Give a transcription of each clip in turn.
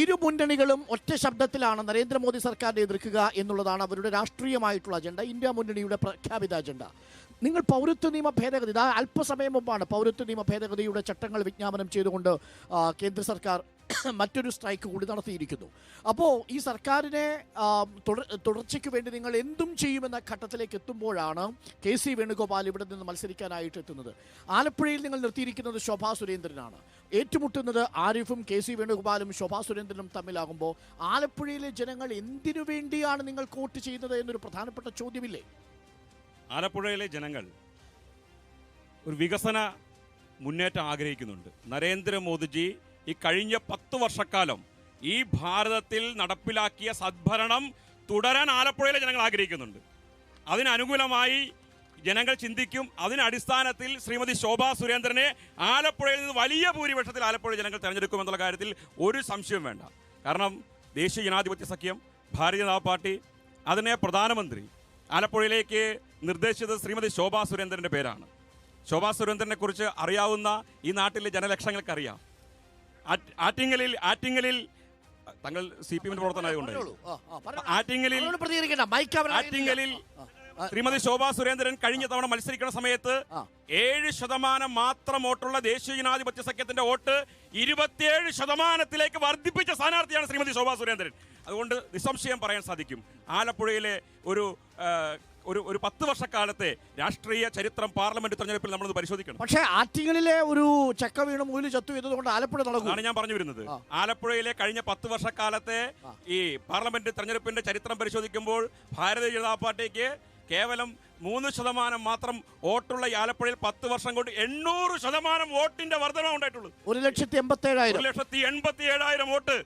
ഇരു മുന്നണികളും ഒറ്റ ശബ്ദത്തിലാണ് നരേന്ദ്രമോദി സർക്കാരിനെ എതിർക്കുക എന്നുള്ളതാണ് അവരുടെ രാഷ്ട്രീയമായിട്ടുള്ള അജണ്ട, ഇന്ത്യ മുന്നണിയുടെ പ്രഖ്യാപിത അജണ്ട. നിങ്ങൾ പൗരത്വ നിയമ ഭേദഗതി, അല്പസമയം മുമ്പാണ് പൗരത്വ നിയമ ഭേദഗതിയുടെ ചട്ടങ്ങൾ വിജ്ഞാപനം ചെയ്തുകൊണ്ട് കേന്ദ്ര സർക്കാർ മറ്റൊരു സ്ട്രൈക്ക് കൂടി നടത്തിയിരിക്കുന്നു. അപ്പോൾ ഈ സർക്കാരിനെ തുടർച്ചയ്ക്ക് വേണ്ടി നിങ്ങൾ എന്തും ചെയ്യുമെന്ന ഘട്ടത്തിലേക്ക് എത്തുമ്പോഴാണ് KC വേണുഗോപാൽ ഇവിടെ നിന്ന് മത്സരിക്കാനായിട്ട് എത്തുന്നത്. ആലപ്പുഴയിൽ നിങ്ങൾ നിർത്തിയിരിക്കുന്നത് ശോഭാ സുരേന്ദ്രനാണ്. ഏറ്റുമുട്ടുന്നത് ആരിഫും KC വേണുഗോപാലും ശോഭാ സുരേന്ദ്രനും തമ്മിലാകുമ്പോൾ ആലപ്പുഴയിലെ ജനങ്ങൾ എന്തിനു വേണ്ടിയാണ് നിങ്ങൾ വോട്ട് ചെയ്യുന്നത് എന്നൊരു പ്രധാനപ്പെട്ട ചോദ്യമില്ലേ? ആലപ്പുഴയിലെ ജനങ്ങൾ ഒരു വികസന മുന്നേറ്റം ആഗ്രഹിക്കുന്നുണ്ട്. നരേന്ദ്രമോദിജി ഈ കഴിഞ്ഞ 10 വർഷക്കാലം ഈ ഭാരതത്തിൽ നടപ്പിലാക്കിയ സദ്ഭരണം തുടരാൻ ആലപ്പുഴയിലെ ജനങ്ങൾ ആഗ്രഹിക്കുന്നുണ്ട്. അതിനനുകൂലമായി ജനങ്ങൾ ചിന്തിക്കും. അതിന് അടിസ്ഥാനത്തിൽ ശ്രീമതി ശോഭാ സുരേന്ദ്രനെ ആലപ്പുഴയിൽ നിന്ന് വലിയ ഭൂരിപക്ഷത്തിൽ ആലപ്പുഴ ജനങ്ങൾ തെരഞ്ഞെടുക്കുമെന്നുള്ള കാര്യത്തിൽ ഒരു സംശയവും വേണ്ട. കാരണം ദേശീയ ജനാധിപത്യ സഖ്യം, ഭാരതീയ ജനതാ പാർട്ടി, അതിനെ പ്രധാനമന്ത്രി ആലപ്പുഴയിലേക്ക് നിർദ്ദേശിച്ചത് ശ്രീമതി ശോഭാ സുരേന്ദ്രൻ്റെ പേരാണ്. ശോഭാ സുരേന്ദ്രനെ കുറിച്ച് അറിയാവുന്ന ഈ നാട്ടിലെ ജനലക്ഷങ്ങൾക്കറിയാം. ആറ്റിങ്ങലിൽ തങ്ങൾ CPM പ്രവർത്തനമായതുകൊണ്ട് ആറ്റിങ്ങലിൽ ശ്രീമതി ശോഭാ സുരേന്ദ്രൻ കഴിഞ്ഞ തവണ മത്സരിക്കുന്ന സമയത്ത് 7% മാത്രം വോട്ടുള്ള ദേശീയ ജനാധിപത്യ സഖ്യത്തിന്റെ വോട്ട് 27% വർദ്ധിപ്പിച്ച സ്ഥാനാർത്ഥിയാണ് ശ്രീമതി ശോഭാ സുരേന്ദ്രൻ. അതുകൊണ്ട് നിസ്സംശയം പറയാൻ സാധിക്കും, ആലപ്പുഴയിലെ ഒരു 10 വർഷക്കാലത്തെ രാഷ്ട്രീയ ചരിത്രം പാർലമെന്റ് തെരഞ്ഞെടുപ്പിൽ നമ്മളത് പരിശോധിക്കണം. പക്ഷേ ആറ്റിങ്ങലിലെ ഒരു ചക്ക വീണ് മൂലി ചത്തു എന്നതുകൊണ്ട് ആലപ്പുഴ നടക്കും ഞാൻ പറഞ്ഞു വരുന്നത്. ആലപ്പുഴയിലെ കഴിഞ്ഞ 10 വർഷക്കാലത്തെ ഈ പാർലമെന്റ് തെരഞ്ഞെടുപ്പിന്റെ ചരിത്രം പരിശോധിക്കുമ്പോൾ ഭാരതീയ ജനതാ പാർട്ടിക്ക് കേവലം 3% മാത്രം വോട്ടുള്ള ഈ ആലപ്പുഴയിൽ 10 വർഷം കൊണ്ട് 800% വോട്ടിന്റെ വർധന ഉണ്ടായിട്ടുള്ളൂ. 1,87,000 വോട്ട്.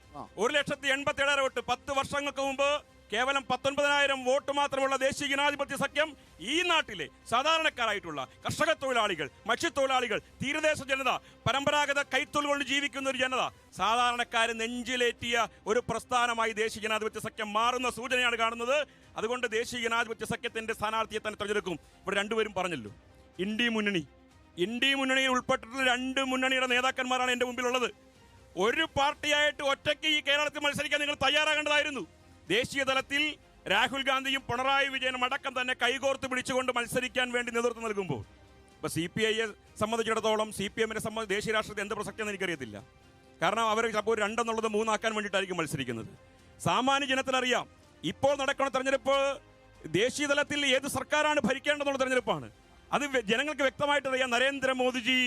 1,87,000 വോട്ട് 10 വർഷങ്ങൾക്ക് മുമ്പ് കേവലം 19,000 വോട്ട് മാത്രമുള്ള ദേശീയ ജനാധിപത്യ സഖ്യം ഈ നാട്ടിലെ സാധാരണക്കാരായിട്ടുള്ള കർഷക തൊഴിലാളികൾ, മത്സ്യത്തൊഴിലാളികൾ, തീരദേശ ജനത, പരമ്പരാഗത കൈത്തൊഴിൽ കൊണ്ട് ജീവിക്കുന്ന ഒരു ജനത, സാധാരണക്കാരെ നെഞ്ചിലേറ്റിയ ഒരു പ്രസ്ഥാനമായി ദേശീയ ജനാധിപത്യ സഖ്യം മാറുന്ന സൂചനയാണ് കാണുന്നത്. അതുകൊണ്ട് ദേശീയ ജനാധിപത്യ സഖ്യത്തിന്റെ സ്ഥാനാർത്ഥിയെ തന്നെ തെരഞ്ഞെടുക്കും. ഇവിടെ രണ്ടുപേരും പറഞ്ഞല്ലോ, ഇന്ത്യ മുന്നണിയിൽ ഉൾപ്പെട്ടിട്ടുള്ള 2 മുന്നണിയുടെ നേതാക്കന്മാരാണ് എൻ്റെ മുമ്പിലുള്ളത്. ഒരു പാർട്ടിയായിട്ട് ഒറ്റയ്ക്ക് ഈ കേരളത്തിൽ മത്സരിക്കാൻ നിങ്ങൾ തയ്യാറാകേണ്ടതായിരുന്നു. ദേശീയ തലത്തിൽ രാഹുൽ ഗാന്ധിയും പിണറായി വിജയനും അടക്കം തന്നെ കൈകോർത്ത് പിടിച്ചുകൊണ്ട് മത്സരിക്കാൻ വേണ്ടി നേതൃത്വം നൽകുമ്പോൾ ഇപ്പോൾ CPIയെ സംബന്ധിച്ചിടത്തോളം, CPMനെ സംബന്ധിച്ച് ദേശീയ രാഷ്ട്രീയത്തിൽ എന്ത് പ്രസക്തിയെന്ന് എനിക്കറിയത്തില്ല. കാരണം അവർ ചിലപ്പോൾ 2 എന്നുള്ളത് 3 ആക്കാൻ വേണ്ടിയിട്ടായിരിക്കും മത്സരിക്കുന്നത്. സാമാന്യ ജനത്തിനറിയാം, ഇപ്പോൾ നടക്കുന്ന തെരഞ്ഞെടുപ്പ് ദേശീയ തലത്തിൽ ഏത് സർക്കാരാണ് ഭരിക്കേണ്ടതെന്നുള്ള തെരഞ്ഞെടുപ്പാണ്. അത് ജനങ്ങൾക്ക് വ്യക്തമായിട്ട് അറിയാം. നരേന്ദ്രമോദിജി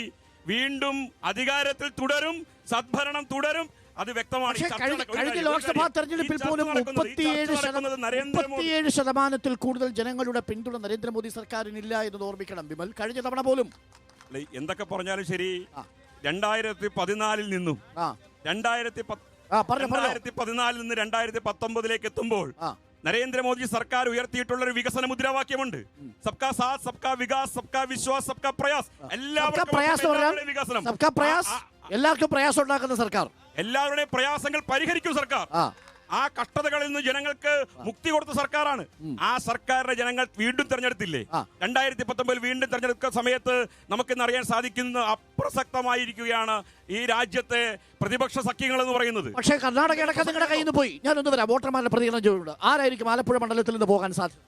വീണ്ടും അധികാരത്തിൽ തുടരും, സദ്ഭരണം തുടരും. അത് വ്യക്തമാണ്. കഴിഞ്ഞ ലോക്സഭാ തെരഞ്ഞെടുപ്പിൽ പോലും 37% കൂടുതൽ ജനങ്ങളുടെ പിന്തുണ നരേന്ദ്രമോദി സർക്കാരിനില്ല എന്ന് ഓർമ്മിക്കണം വിമൽ. കഴിഞ്ഞ തവണ പോലും എന്തൊക്കെ പറഞ്ഞാലും ശരി, 2014 നിന്നും 2014 നിന്ന് 2019 എത്തുമ്പോൾ നരേന്ദ്രമോദി സർക്കാർ ഉയർത്തിയിട്ടുള്ള ഒരു വികസന മുദ്രാവാക്യമുണ്ട്. സബ്കാ സാത്ത്, സബ്കാ വികാസ്, സബ്കാ വിശ്വാസ്, സബ്കാ പ്രയാസ്. എല്ലാവർക്കും പ്രയാസം ഉണ്ടാക്കുന്ന സർക്കാർ, എല്ലാവരുടെയും പ്രയാസങ്ങൾ പരിഹരിക്കും സർക്കാർ. ആ കഷ്ടതകളിൽ നിന്ന് ജനങ്ങൾക്ക് മുക്തി കൊടുത്ത സർക്കാരാണ്. ആ സർക്കാരിനെ ജനങ്ങൾ വീണ്ടും തെരഞ്ഞെടുത്തില്ലേ? 2019 വീണ്ടും തെരഞ്ഞെടുക്കുന്ന സമയത്ത് നമുക്കിന്ന് അറിയാൻ സാധിക്കുന്നത് അപ്രസക്തമായിരിക്കുകയാണ് ഈ രാജ്യത്തെ പ്രതിപക്ഷ സഖ്യങ്ങൾ എന്ന് പറയുന്നത്. പക്ഷേ കർണാടക നിങ്ങളുടെ കയ്യിൽ നിന്ന് പോയി. ഞാനൊന്ന് വരാം, വോട്ടർമാരുടെ പ്രതികരണം ചോദിച്ചിട്ടുണ്ട്. ആരായിരിക്കും ആലപ്പുഴ മണ്ഡലത്തിൽ നിന്ന് പോകാൻ സാധ്യത?